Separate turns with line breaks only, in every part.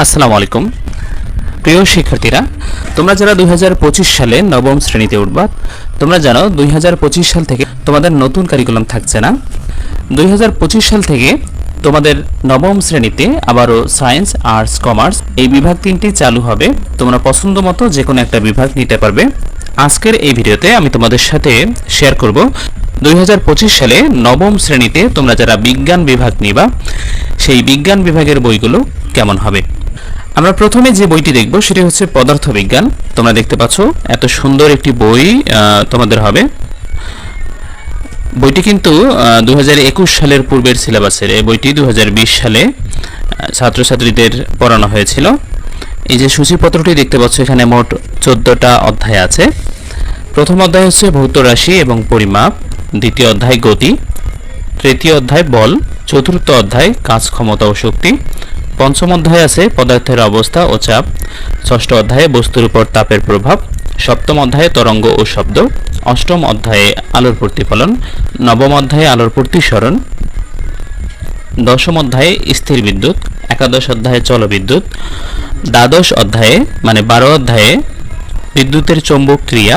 আসসালামু আলাইকুম প্রিয় শিক্ষার্থীরা, তোমরা যারা 2025 সালে নবম শ্রেণীতে উঠবা, তোমরা জানো 2025 সাল থেকে তোমাদের নতুন কারিকুলাম থাকছে না। 2025 সাল থেকে তোমাদের নবম শ্রেণীতে আবারও সায়েন্স, আর্টস, কমার্স এই বিভাগ তিনটি চালু হবে। তোমরা পছন্দ মতো যে কোনো একটা বিভাগ নিতে পারবে। আজকের এই ভিডিওতে আমি তোমাদের সাথে শেয়ার করব 2025 সালে নবম শ্রেণীতে তোমরা যারা বিজ্ঞান বিভাগ নিবা, সেই বিজ্ঞান বিভাগের বইগুলো কেমন হবে। আমরা প্রথমে যে বইটি দেখব সেটি হচ্ছে পদার্থবিজ্ঞান। তোমরা দেখতে পাচ্ছ এত সুন্দর একটি বই তোমাদের হবে। বইটি কিন্তু 2021 সালের পূর্বের সিলেবাসের। এই বইটি 2020 সালে ছাত্রছাত্রীদের পড়ানো হয়েছিল। এই যে সূচিপত্রটি দেখতে পাচ্ছ, এখানে মোট 14টা অধ্যায় আছে। প্রথম অধ্যায় হচ্ছে ভৌত রাশি এবং পরিমাপ, দ্বিতীয় অধ্যায় গতি, তৃতীয় অধ্যায় বল, চতুর্থ অধ্যায় কাজ, ক্ষমতা ও শক্তি, পঞ্চম অধ্যায় আছে পদার্থের অবস্থা ও চাপ, ষষ্ঠ অধ্যায়ে বস্তুর উপর তাপের প্রভাব, সপ্তম অধ্যায়ে তরঙ্গ ও শব্দ, অষ্টম অধ্যায়ে আলোর প্রতিফলন, নবম অধ্যায়ে আলোর প্রতিসরণ, দশম অধ্যায়ে স্থির বিদ্যুৎ, একাদশ অধ্যায়ে চলবিদ্যুৎ, দ্বাদশ অধ্যায়ে মানে 12 অধ্যায়ে বিদ্যুতের চৌম্বক ক্রিয়া,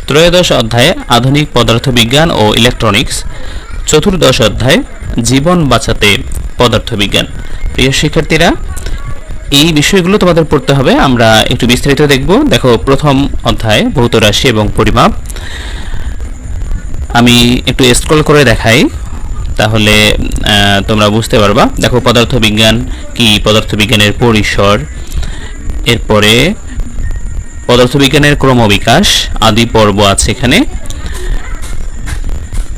ত্রয়োদশ অধ্যায়ে আধুনিক পদার্থবিজ্ঞান ও ইলেকট্রনিক্স, চতুর্দশ অধ্যায় জীবন বাঁচাতে পদার্থবিজ্ঞান। প্রিয় শিক্ষার্থীরা, এই বিষয়গুলো তোমাদের পড়তে হবে। আমরা একটু বিস্তারিত দেখব। দেখো, প্রথম অধ্যায় ভৌত রাশি এবং পরিমাপ। আমি একটু স্ক্রল করে দেখাই, তাহলে তোমরা বুঝতে পারবা। দেখো, পদার্থবিজ্ঞান কি, পদার্থবিজ্ঞানের পরিসর, এরপরে পদার্থবিজ্ঞানের ক্রমবিকাশ আদি পর্ব আছে এখানে,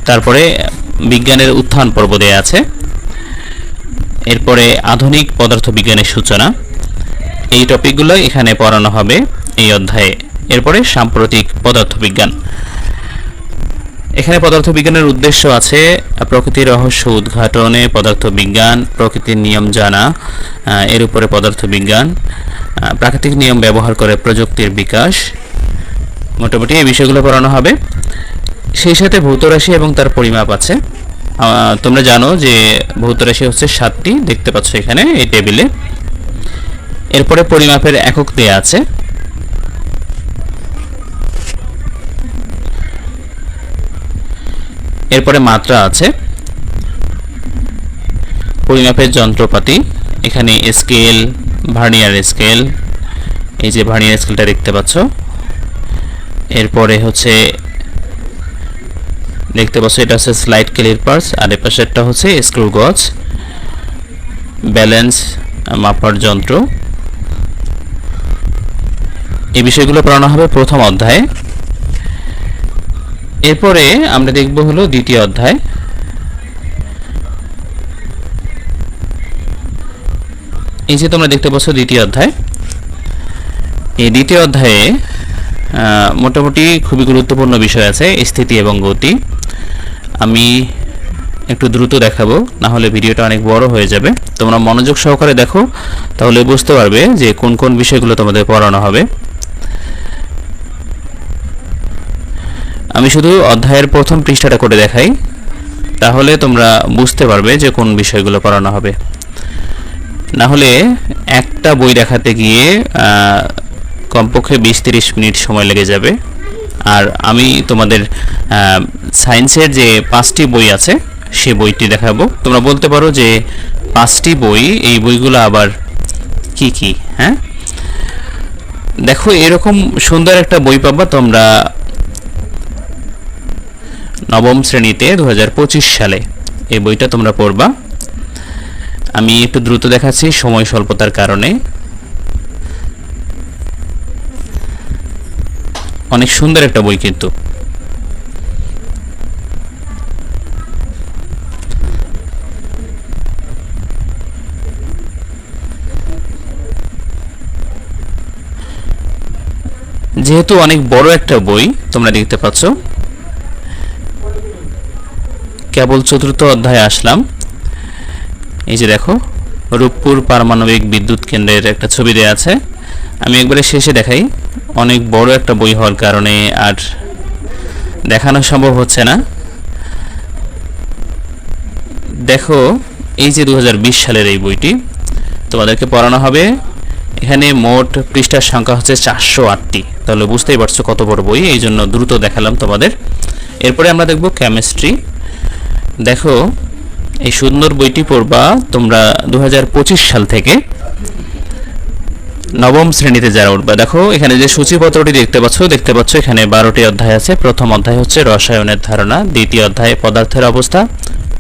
তারপরে বিজ্ঞানের উত্থান পর্ব দেয়া আছে, এরপরে আধুনিক পদার্থবিজ্ঞানের সূচনা। এই টপিকগুলো এখানে পড়ানো হবে এই অধ্যায়ে। এরপরে সাম্প্রতিক পদার্থবিজ্ঞান। এখানে পদার্থবিজ্ঞানের উদ্দেশ্য আছে প্রকৃতির রহস্য উদ্ঘাটনে পদার্থবিজ্ঞান, প্রকৃতির নিয়ম জানা, এর উপরে পদার্থবিজ্ঞান, প্রাকৃতিক নিয়ম ব্যবহার করে প্রযুক্তির বিকাশ। মোটামুটি এই বিষয়গুলো পড়ানো হবে। সেই সাথে ভৌত রাশি এবং তার পরিমাপ আছে। তোমরা জানো যে ভৌত রাশি হচ্ছে 7টি, দেখতে পাচ্ছ এখানে এই টেবিলে। এরপরে পরিমাপের একক দেয়া আছে। এরপরে মাত্রা আছে, পরিমাপের যন্ত্রপাতি, এখানে স্কেল, ভার্নিয়ার স্কেল, এই যে ভার্নিয়ার স্কেলটা দেখতে পাচ্ছ। এরপরে হচ্ছে দেখতে পাচ্ছ এটা হচ্ছে স্লাইড ক্যালিপার্স, আর এর পাশেরটা হচ্ছে স্ক্রু গজ, ব্যালেন্স মাপার যন্ত্র। এই বিষয়গুলো পড়ানো হবে প্রথম অধ্যায়ে। এরপরে আমরা দেখব হলো দ্বিতীয় অধ্যায়। এই যে তোমরা দেখতে পাচ্ছ দ্বিতীয় অধ্যায়। এই দ্বিতীয় অধ্যায়ে মোটামুটি খুবই গুরুত্বপূর্ণ বিষয় আছে, স্থিতি এবং গতি। আমি একটু দ্রুত দেখাবো, না হলে ভিডিওটা অনেক বড় হয়ে যাবে। তোমরা মনোযোগ সহকারে দেখো, তাহলে বুঝতে পারবে যে কোন কোন বিষয়গুলো তোমাদের পড়ানো হবে। আমি শুধু অধ্যায়ের প্রথম পৃষ্ঠাটা করে দেখাই, তাহলে তোমরা বুঝতে পারবে যে কোন বিষয়গুলো পড়ানো হবে। না হলে একটা বই দেখাতে গিয়ে কমপক্ষে 20-30 মিনিট সময় লেগে যাবে। আর আমি তোমাদের সায়েন্সের যে 5টি বই আছে সে বইটি দেখাবো। তোমরা বলতে পারো যে 5টি বই, এই বইগুলো আবার কি কি? হ্যাঁ, দেখো, এরকম সুন্দর একটা বই পাবা তোমরা নবম শ্রেণীতে 2025 সালে। এই বইটা তোমরা পড়বা। আমি একটু দ্রুত দেখাচ্ছি সময় স্বল্পতার কারণে। অনেক সুন্দর একটা বই কিন্তু। যেহেতু অনেক বড় একটা বই, তোমরা দেখতে পাচ্ছ। কেবল চতুর্থ অধ্যায়ে আসলাম। এই যে দেখো, রূপপুর পারমাণবিক বিদ্যুৎ কেন্দ্রের একটা ছবি দেওয়া আছে। আমি একবারে শেষে দেখাই, অনেক বড় একটা বই হওয়ার কারণে আর দেখানো সম্ভব হচ্ছে না। দেখো, এই যে 2020 সালের এই বইটি, তোমাদেরকে পড়ানো হবে। এখানে মোট পৃষ্ঠার সংখ্যা হচ্ছে 408টি। তাহলে বুঝতেই পারছো কত বড় বই, এই জন্য দ্রুত দেখালাম তোমাদের। এরপরে আমরা দেখব কেমিস্ট্রি। দেখো এই সুন্দর বইটি পড়বা তোমরা 2025 সাল থেকে নবম শ্রেণীতে যারা উঠবা। দেখো এখানে যে সূচিপত্রটি দেখতে পাচ্ছ এখানে 12টি অধ্যায় আছে। প্রথম অধ্যায় হচ্ছে রসায়নের ধারণা, দ্বিতীয় অধ্যায় পদার্থের অবস্থা,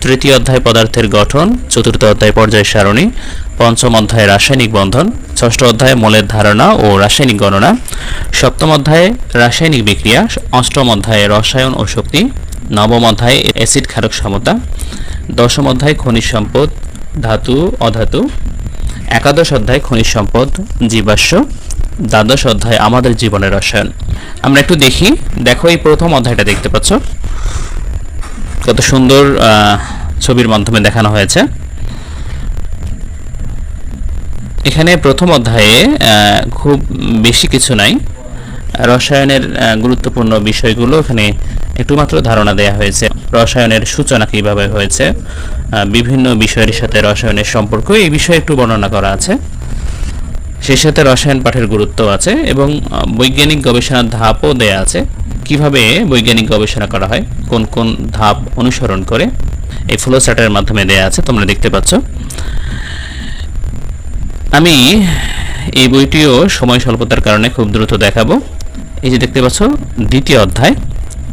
তৃতীয় অধ্যায় পদার্থের গঠন, চতুর্থ অধ্যায় পর্যায় সারণী, পঞ্চম অধ্যায় রাসায়নিক বন্ধন, ষষ্ঠ অধ্যায় মৌলের ধারণা ও রাসায়নিক গণনা, সপ্তম অধ্যায় রাসায়নিক বিক্রিয়া, অষ্টম অধ্যায় রসায়ন ও শক্তি, নবম অধ্যায় অ্যাসিড ক্ষারক সমতা, দশম অধ্যায় খনিজ সম্পদ, ধাতু অধাতু, একাদশ অধ্যায় খনিজ সম্পদ, জীবাশ্ম, দ্বাদশ অধ্যায় আমাদের জীবনের রসায়ন। আমরা একটু দেখি। দেখো এই প্রথম অধ্যায়টা দেখতে পাচ্ছ, কত সুন্দর ছবির মাধ্যমে দেখানো হয়েছে। এখানে প্রথম অধ্যায়ে খুব বেশি কিছু নাই, রসায়নের গুরুত্বপূর্ণ বিষয়গুলো এখানে একটু মাত্র ধারণা দেওয়া হয়েছে। রসায়নের সূচনা কিভাবে হয়েছে, বিভিন্ন বিষয়ের সাথে রসায়নের সম্পর্ক, এই বিষয়ে একটু বর্ণনা করা আছে। সেই সাথে রসায়ন পাঠের গুরুত্ব আছে এবং বৈজ্ঞানিক গবেষণার ধাপও দেয়া আছে, কিভাবে বৈজ্ঞানিক গবেষণা করা হয়, কোন কোন ধাপ অনুসরণ করে, এই ফ্লো চার্টের মাধ্যমে দেয়া আছে, তোমরা দেখতে পাচ্ছ। আমি এই বইটিও সময় স্বল্পতার কারণে খুব দ্রুত দেখাবো। এই যে দেখতে পাচ্ছ দ্বিতীয় অধ্যায়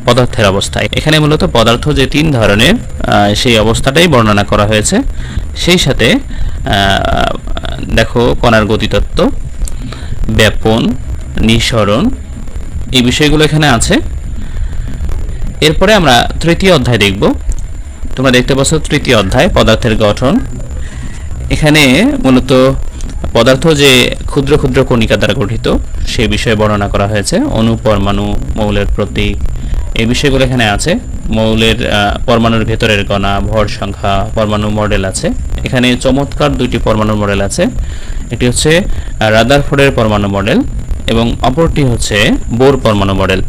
পদার্থের অবস্থা। এখানে মূলত পদার্থ যে তিন ধরনের সেই অবস্থাটাই বর্ণনা করা হয়েছে। সেই সাথে দেখো কণার গতিতত্ত্ব, ব্যাপন, নিঃসরণ, এই বিষয়গুলো এখানে আছে। এরপরে আমরা তৃতীয় অধ্যায় দেখব। তোমরা দেখতে পাচ্ছ তৃতীয় অধ্যায় পদার্থের গঠন। এখানে মূলত পদার্থ যে ক্ষুদ্র ক্ষুদ্র কণিকা দ্বারা গঠিত সেই বিষয়ে বর্ণনা করা হয়েছে। অণু, পরমাণু, মৌলের প্রতীক, এই বিষয়গুলো এখানে আছে। মৌলের পরমাণুর ভেতরের কণা, ভর সংখ্যা, পরমাণু মডেল আছে। এখানে চমৎকার দুইটি পরমাণু মডেল আছে। একটি হচ্ছে রাদারফোর্ডের পরমাণু মডেল এবং অপরটি হচ্ছে বোর পরমাণু মডেল।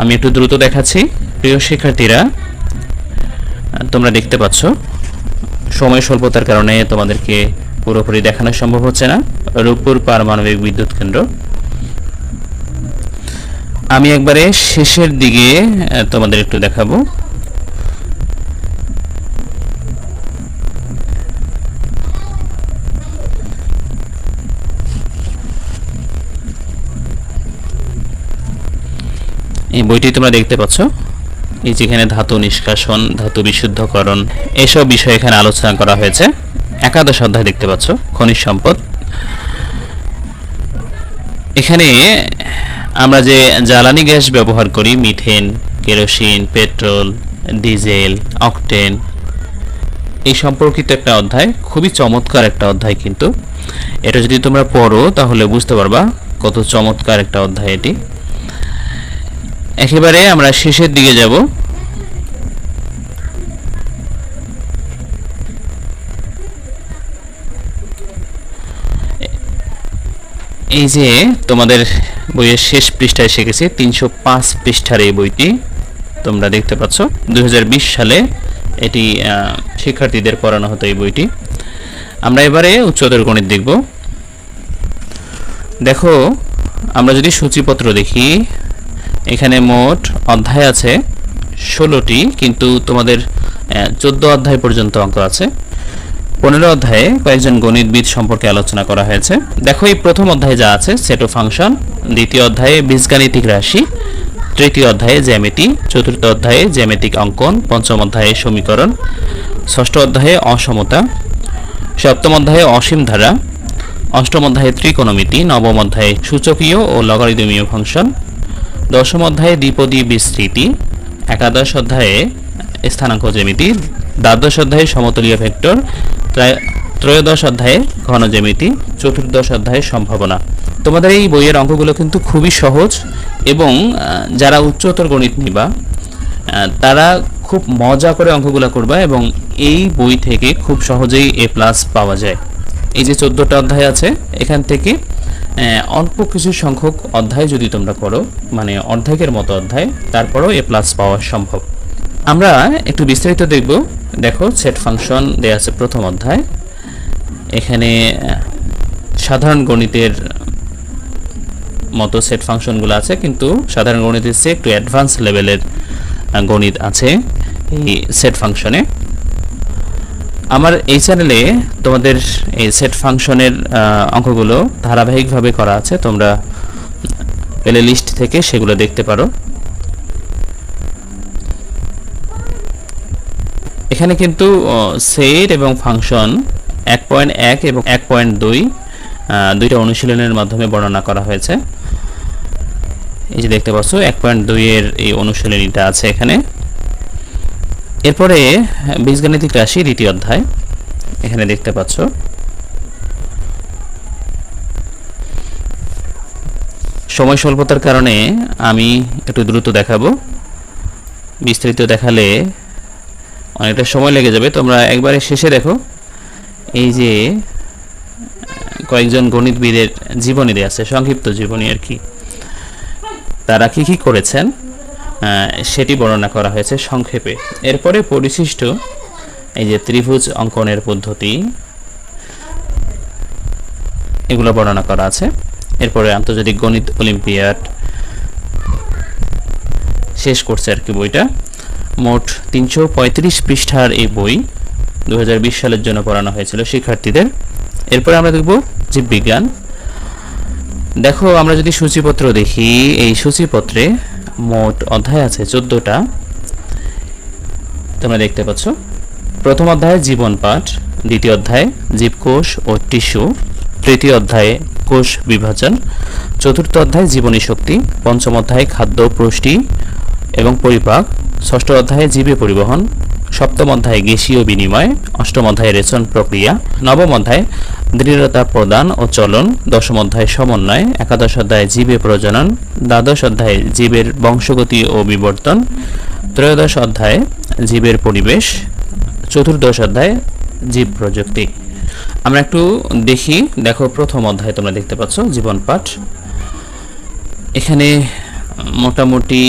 আমি একটু দ্রুত দেখাচ্ছি। প্রিয় শিক্ষার্থীরা, তোমরা দেখতে পাচ্ছ সময় স্বল্পতার কারণে তোমাদেরকে পুরোপুরি দেখানো সম্ভব হচ্ছে না। রূপপুর পারমাণবিক বিদ্যুৎ কেন্দ্র। আমি একবারে শেষের দিকে তোমাদের একটু দেখাবো। এই বইটি তোমরা দেখতে পাচ্ছ, এই যেখানে ধাতু নিষ্কাশন, ধাতু বিশুদ্ধকরণ, এসব বিষয় এখানে আলোচনা করা হয়েছে। একাদশ অধ্যায় দেখতে পাচ্ছ খনিজ সম্পদ। এখানে আমরা যে জ্বালানি গ্যাস ব্যবহার করি, methane, kerosene, petrol, diesel, octane, এই সম্পর্কিত একটা অধ্যায়, খুবই চমৎকার একটা অধ্যায়। কিন্তু এটা যদি তোমরা পড়ো তাহলে বুঝতে পারবা কত চমৎকার একটা অধ্যায় এটি। একেবারে আমরা শেষের দিকে যাব। এই যে তোমাদের বইয়ের শেষ পৃষ্ঠায় এসে গেছে, 305 পৃষ্ঠার এই বইটি তোমরা দেখতে পাচ্ছ। 2020 সালে এটি শিক্ষার্থীদের পড়ানো হতো এই বইটি। আমরা এবারে উচ্চতর গণিত দেখব। দেখো আমরা যদি সূচিপত্র দেখি, এখানে মোট অধ্যায় আছে 16টি, কিন্তু তোমাদের 14 অধ্যায় পর্যন্ত অঙ্ক আছে। 15 অধ্যায়ে কয়েকজন গণিতবিদ সম্পর্কে আলোচনা করা হয়েছে। দেখো এই প্রথম অধ্যায়ে যা আছে সেট ও ফাংশন, দ্বিতীয় অধ্যায়ে বীজগাণিতিক রাশি, তৃতীয় অধ্যায়ে জ্যামিতি, চতুর্থ অধ্যায়ে জ্যামিতিক অঙ্কন, পঞ্চম অধ্যায়ে সমীকরণ, ষষ্ঠ অধ্যায়ে অসমতা, সপ্তম অধ্যায়ে অসীম ধারা, অষ্টম অধ্যায়ে ত্রিকোণমিতি, নবম অধ্যায়ে সূচকীয় ও লগারিদমীয় ফাংশন, দশম অধ্যায়ে দ্বিপদী বিস্তৃতি, একাদশ অধ্যায়ে স্থানাঙ্ক জ্যামিতি, দ্বাদশ অধ্যায়ে সমতলীয় ভেক্টর, ত্রয়োদশ অধ্যায়ে ঘন জ্যামিতি, চতুর্দশ অধ্যায়ে সম্ভাবনা। তোমাদের এই বইয়ের অঙ্কগুলো কিন্তু খুবই সহজ এবং যারা উচ্চতর গণিত নিবা তারা খুব মজা করে অঙ্কগুলো করবা এবং এই বই থেকে খুব সহজেই A+ পাওয়া যায়। এই যে 14টা অধ্যায় আছে, এখান থেকে অল্প কিছু সংখ্যক অধ্যায় যদি তোমরা করো, মানে অর্ধেকের মতো অধ্যায়, তারপরেও A+ পাওয়া সম্ভব। আমরা একটু বিস্তারিত দেখব। দেখো সেট ফাংশন দেয়া আছে প্রথম অধ্যায়। এখানে সাধারণ গণিতের মতো সেট ফাংশনগুলো আছে, কিন্তু সাধারণ গণিতের চেয়ে একটু অ্যাডভান্স লেভেলের গণিত আছে এই সেট ফাংশনে। আমার এই চ্যানেলে তোমাদের এই সেট ফাংশনের অঙ্কগুলো ধারাবাহিকভাবে করা আছে, তোমরা প্লে লিস্ট থেকে সেগুলো দেখতে পারো। এখানে কিন্তু সেট এবং ফাংশন 1.1 এবং 1.2 দুইটা অনুশীলনের মাধ্যমে বর্ণনা করা হয়েছে। এই যে দেখতে পাচ্ছ 1.2 এর এই অনুশীলনীটা আছে এখানে। এরপরে বীজগাণিতিক রাশি দ্বিতীয় অধ্যায় এখানে দেখতে পাচ্ছ। সময় স্বল্পতার কারণে আমি একটু দ্রুত দেখাবো, বিস্তারিত দেখালে অনেকটা সময় লেগে যাবে। তোমরা একবারে শেষে দেখো, এই যে কয়েকজন গণিতবিদের জীবনী দেয়া আছে, সংক্ষিপ্ত জীবনী আর কি, তারা কি কি করেছেন সেটি বর্ণনা করা হয়েছে সংক্ষেপে। এরপরে পরিশিষ্ট এই যে ত্রিভুজ অঙ্কনের পদ্ধতি, এগুলো বর্ণনা করা আছে। এরপরে আন্তর্জাতিক গণিত অলিম্পিয়াড শেষ করছে আর কি বইটা। মোট 335 পৃষ্ঠার এই বই 2020 সালের জন্য পড়ানো হয়েছিল শিক্ষার্থীদের। এরপরে আমরা দেখব জীববিজ্ঞান। দেখো আমরা যদি সূচিপত্র দেখি, এই সূচিপত্রে মোট অধ্যায় আছে 14টা, তোমরা দেখতে পাচ্ছ। প্রথম অধ্যায়ে জীবন পাঠ, দ্বিতীয় অধ্যায়ে জীবকোষ ও টিস্যু, তৃতীয় অধ্যায়ে কোষ বিভাজন, চতুর্থ অধ্যায়ে জীবনী শক্তি, পঞ্চম অধ্যায়ে খাদ্য পুষ্টি এবং পরিপাক, ষষ্ঠ অধ্যায়ে জীবে পরিবহন, সপ্তম অধ্যায়ে গ্যাসীয় বিনিময়, অষ্টম অধ্যায়ে রেচন প্রক্রিয়া, নবম অধ্যায়ে দৃঢ়তা প্রদান ও চলন, দশম অধ্যায়ে সমন্বয়, একাদশ অধ্যায়ে জীবে প্রজনন, দ্বাদশ অধ্যায়ে জীবের বংশগতি ও বিবর্তন, ত্রয়োদশ অধ্যায়ে জীবের পরিবেশ, চতুর্দশ অধ্যায়ে জীব প্রযুক্তি। আমরা একটু দেখি। দেখো প্রথম অধ্যায়ে তোমরা দেখতে পাচ্ছ জীবন পাঠ। এখানে মোটামুটি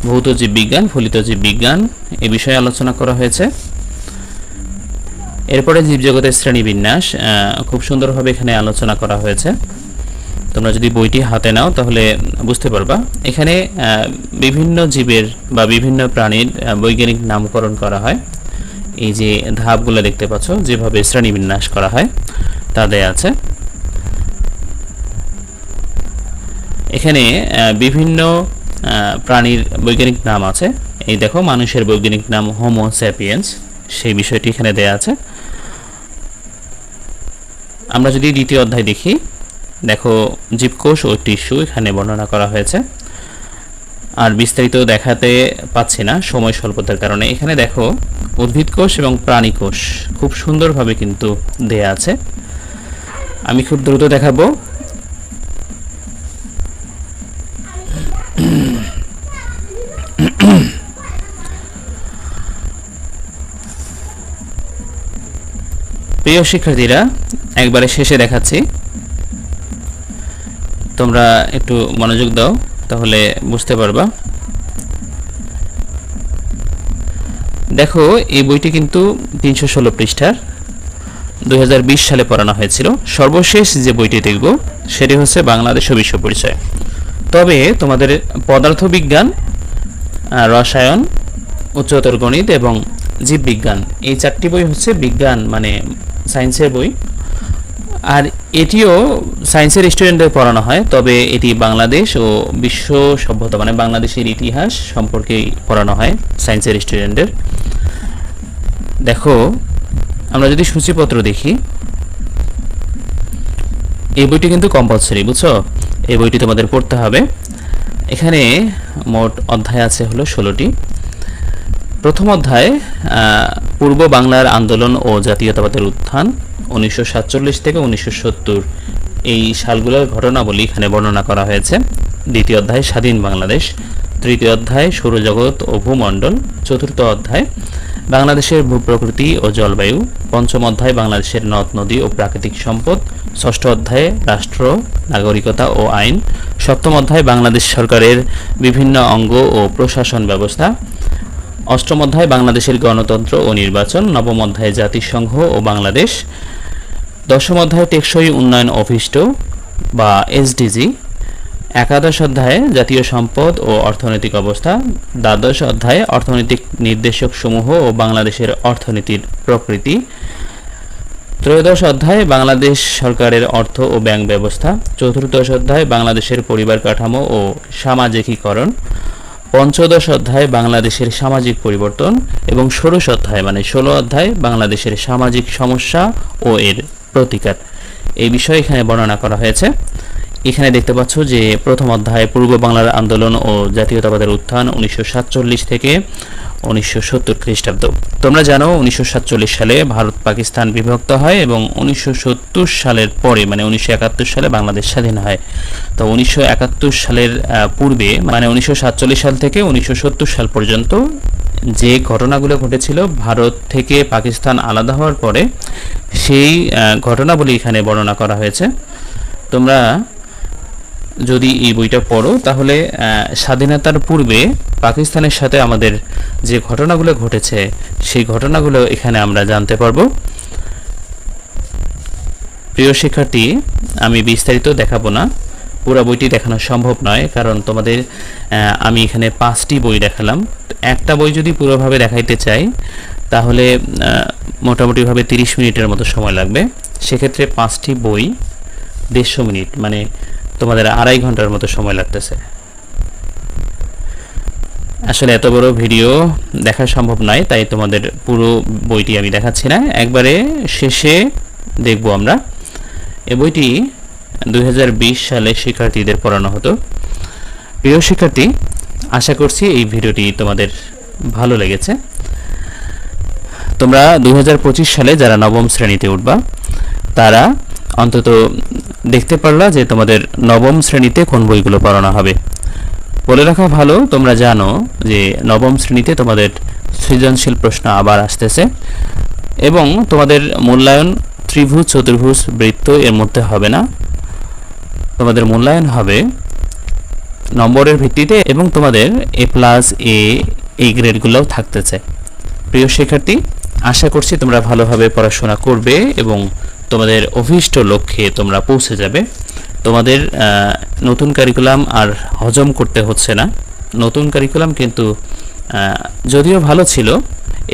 ভৌত জীববিজ্ঞান, ফলিত জীববিজ্ঞান এই বিষয়ে আলোচনা করা হয়েছে। এরপরে জীবজগতের শ্রেণীবিন্যাস খুব সুন্দরভাবে এখানে আলোচনা করা হয়েছে। তোমরা যদি বইটি হাতে নাও তাহলে বুঝতে পারবা। এখানে বিভিন্ন জীবের বা বিভিন্ন প্রাণীর বৈজ্ঞানিক নামকরণ করা হয়। এই যে ধাপগুলো দেখতে পাচ্ছ, যেভাবে শ্রেণীবিন্যাস করা হয় তা দেয়া আছে। এখানে বিভিন্ন প্রাণীর বৈজ্ঞানিক নাম আছে। এই দেখো মানুষের বৈজ্ঞানিক নাম হোমো স্যাপিয়েন্স, সেই বিষয়টি এখানে দেয়া আছে। আমরা যদি দ্বিতীয় অধ্যায় দেখি, দেখো জীবকোষ ও টিস্যু এখানে বর্ণনা করা হয়েছে। আর বিস্তারিত দেখাতে পাচ্ছি না সময় স্বল্পতার কারণে। এখানে দেখো উদ্ভিদ কোষ এবং প্রাণী কোষ খুব সুন্দরভাবে কিন্তু দেয়া আছে। আমি খুব দ্রুত দেখাবো। প্রিয় শিক্ষার্থীরা, একবারে শেষে দেখাচ্ছি, তোমরা একটু মনোযোগ দাও তাহলে বুঝতে পারবা। দেখো এই বইটি কিন্তু 316 পৃষ্ঠার, 2020 সালে পড়ানো হয়েছিল। সর্বশেষ যে বইটি দেখব সেটি হচ্ছে বাংলাদেশ ও বিশ্ব পরিচয়। তবে তোমাদের পদার্থবিজ্ঞান, রসায়ন, উচ্চতর গণিত এবং জীববিজ্ঞান এই চারটি বই হচ্ছে বিজ্ঞান মানে সায়েন্সের বই। আর এটিও সায়েন্সের স্টুডেন্টদের পড়ানো হয়, তবে এটি বাংলাদেশ ও বিশ্ব সভ্যতা মানে বাংলাদেশের ইতিহাস সম্পর্কেই পড়ানো হয় সায়েন্সের স্টুডেন্টদের। দেখো আমরা যদি সূচিপত্র দেখি, এই বইটি কিন্তু কম্পালসরি, বুঝছো? এই বইটি তোমাদের পড়তে হবে। এখানে মোট অধ্যায় আছে হলো 16টি। প্রথম অধ্যায় পূর্ব বাংলার আন্দোলন ও জাতীয়তাবাদের উত্থান 1947 থেকে 1970 এই সালগুলোর ঘটনাবলী এখানে বর্ণনা করা হয়েছে। দ্বিতীয় অধ্যায় স্বাধীন বাংলাদেশ, তৃতীয় অধ্যায় সৌরজগৎ ও ভূমণ্ডল, চতুর্থ অধ্যায় বাংলাদেশের ভূপ্রকৃতি ও জলবায়ু। পঞ্চম অধ্যায় বাংলাদেশের নদ নদী ও প্রাকৃতিক সম্পদ। ষষ্ঠ অধ্যায়ে রাষ্ট্র, নাগরিকতা ও আইন। সপ্তম অধ্যায় বাংলাদেশ সরকারের বিভিন্ন অঙ্গ ও প্রশাসন ব্যবস্থা। অষ্টম অধ্যায় বাংলাদেশের গণতন্ত্র ও নির্বাচন। নবম অধ্যায়ে জাতিসংঘ ও বাংলাদেশ। দশম অধ্যায় টেকসই উন্নয়ন অভিষ্ট বা এসডিজি। একাদশ অধ্যায়ে জাতীয় সম্পদ ও অর্থনৈতিক অবস্থা। দ্বাদশ অধ্যায়ে অর্থনৈতিক নির্দেশক সমূহ ও বাংলাদেশের অর্থনীতির প্রকৃতি। ত্রয়োদশ অধ্যায়ে বাংলাদেশ সরকারের অর্থ ও ব্যাংক ব্যবস্থা। চতুর্দশ অধ্যায়ে বাংলাদেশের পরিবার কাঠামো ও সামাজিকীকরণ। পঞ্চদশ অধ্যায়ে বাংলাদেশের সামাজিক পরিবর্তন এবং ষোড়শ অধ্যায় 16 অধ্যায় বাংলাদেশের সামাজিক সমস্যা ও এর প্রতিকার। এই বিষয়ে এখানে বর্ণনা করা হয়েছে। এখানে দেখতে পাচ্ছ যে প্রথম অধ্যায় পূর্ব বাংলার আন্দোলন ও জাতীয়তাবাদের উত্থান 1947 থেকে 1970 খ্রিস্টাব্দ। তোমরা জানো 1947 সালে ভারত পাকিস্তান বিভক্ত হয় এবং 1970 সালের পরে 1971 সালে বাংলাদেশ স্বাধীন হয়। তো 1971 সালের পূর্বে 1947 সাল থেকে 1970 সাল পর্যন্ত যে ঘটনাগুলো ঘটেছিল ভারত থেকে পাকিস্তান আলাদা হওয়ার পরে, সেই ঘটনাবলী এখানে বর্ণনা করা হয়েছে। তোমরা যদি এই বইটা পড়ো তাহলে স্বাধীনতার পূর্বে পাকিস্তানের সাথে আমাদের যে ঘটনাগুলো ঘটেছে সেই ঘটনাগুলো এখানে আমরা জানতে পারবো। প্রিয় শিক্ষার্থী, আমি বিস্তারিত দেখাবো না, পুরো বইটি দেখানো সম্ভব নয়, কারণ তোমাদের আমি এখানে 5টি বই দেখালাম। একটা বই যদি পুরোভাবে দেখাইতে চাই তাহলে মোটামুটিভাবে 30 মিনিটের মতো সময় লাগবে। সেক্ষেত্রে 5টি বই 150 মিনিট, তোমাদের 2.5 ঘন্টার মতো সময় লাগতেছে। আসলে এত বড় ভিডিও দেখা সম্ভব নয়, তাই তোমাদের পুরো বইটি আমি দেখাচ্ছি না, একবারে শেষে দেখব আমরা। এই বইটি 2020 সালে শিক্ষার্থীদের পড়ানো হতো। প্রিয় শিক্ষার্থী, আশা করছি এই ভিডিওটি তোমাদের ভালো লেগেছে। তোমরা 2025 সালে যারা নবম শ্রেণীতে উঠবা তারা অন্তত দেখতে পারলা যে তোমাদের নবম শ্রেণীতে কোন বইগুলো পড়ানো হবে। বলে রাখা ভালো, তোমরা জানো যে নবম শ্রেণীতে তোমাদের সৃজনশীল প্রশ্ন আবার আসতেছে এবং তোমাদের মূল্যায়ন ত্রিভুজ, চতুর্ভুজ, বৃত্ত এর মধ্যে হবে না। তোমাদের মূল্যায়ন হবে নম্বরের ভিত্তিতে এবং তোমাদের A+, এই গ্রেডগুলোও থাকতেছে। প্রিয় শিক্ষার্থী, আশা করছি তোমরা ভালোভাবে পড়াশোনা করবে এবং তোমাদের অভিষ্ট লক্ষ্যে তোমরা পৌঁছে যাবে। তোমাদের নতুন কারিকুলাম আর হজম করতে হচ্ছে না। নতুন কারিকুলাম কিন্তু যদিও ভালো ছিল,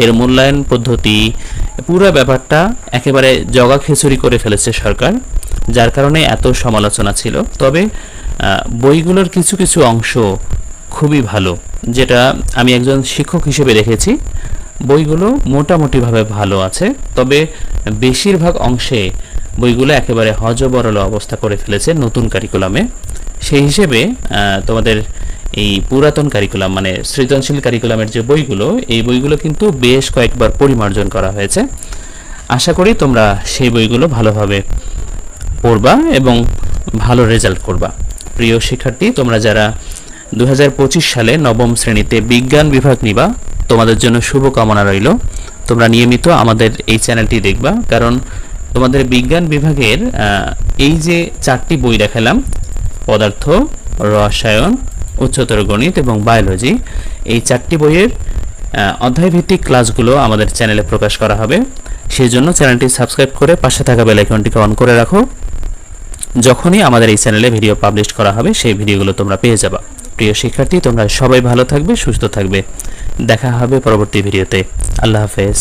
এর মূল্যায়ন পদ্ধতি পুরো ব্যাপারটা একেবারে জগা খিচুড়ি করে ফেলেছে সরকার, যার কারণে এত সমালোচনা ছিল। তবে বইগুলোর কিছু কিছু অংশ খুবই ভালো, যেটা আমি একজন শিক্ষক হিসেবে দেখেছি। বইগুলো মোটামুটিভাবে ভালো আছে, তবে বেশিরভাগ অংশে বইগুলো একেবারে হজবরল অবস্থা করে ফেলেছে নতুন কারিকুলামে। সেই হিসেবে তোমাদের এই পুরাতন কারিকুলাম সৃজনশীল কারিকুলামের যে বইগুলো, এই বইগুলো কিন্তু বেশ কয়েকবার পরিমার্জন করা হয়েছে। আশা করি তোমরা সেই বইগুলো ভালোভাবে পড়বা এবং ভালো রেজাল্ট করবা। প্রিয় শিক্ষার্থী, তোমরা যারা 2025 সালে নবম শ্রেণীতে বিজ্ঞান বিভাগ নিবা, তোমাদের জন্য শুভকামনা রইল। তোমরা নিয়মিত আমাদের এই চ্যানেলটি দেখবা, কারণ তোমাদের বিজ্ঞান বিভাগের এই যে 4টি বই দেখালাম, পদার্থ, রসায়ন, উচ্চতর গণিত এবং বায়োলজি, এই 4টি বইয়ের অধ্যায়ভিত্তিক ক্লাসগুলো আমাদের চ্যানেলে প্রকাশ করা হবে। সেই জন্য চ্যানেলটি সাবস্ক্রাইব করে পাশে থাকা বেল আইকনটিকে অন করে রাখো। যখনই আমাদের এই চ্যানেলে ভিডিও পাবলিশ করা হবে সেই ভিডিওগুলো তোমরা পেয়ে যাবা। প্রিয় শিক্ষার্থী, তোমরা সবাই ভালো থাকবে, সুস্থ থাকবে। দেখা হবে পরবর্তী ভিডিওতে। আল্লাহ হাফেজ।